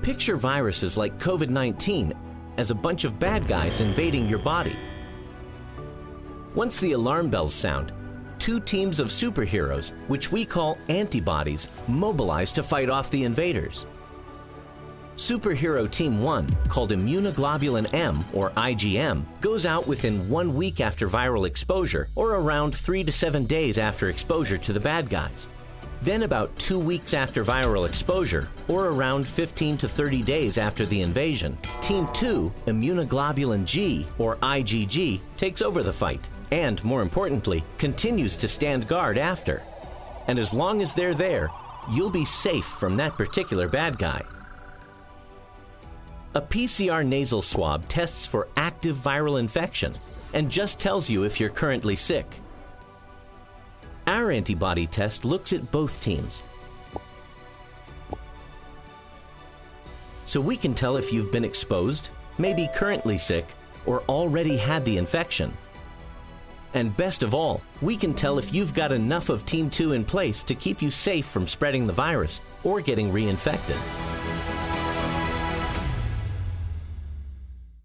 Picture viruses like COVID-19 as a bunch of bad guys invading your body. Once the alarm bells sound, two teams of superheroes, which we call antibodies, mobilize to fight off the invaders. Superhero Team 1, called Immunoglobulin M, or IgM, goes out within 1 week after viral exposure, or around 3 to 7 days after exposure to the bad guys. Then about 2 weeks after viral exposure, or around 15 to 30 days after the invasion, Team 2, Immunoglobulin G, or IgG, takes over the fight, and more importantly, continues to stand guard after. And as long as they're there, you'll be safe from that particular bad guy. A PCR nasal swab tests for active viral infection and just tells you if you're currently sick. Our antibody test looks at both teams. So we can tell if you've been exposed, maybe currently sick, or already had the infection. And best of all, we can tell if you've got enough of Team 2 in place to keep you safe from spreading the virus or getting reinfected.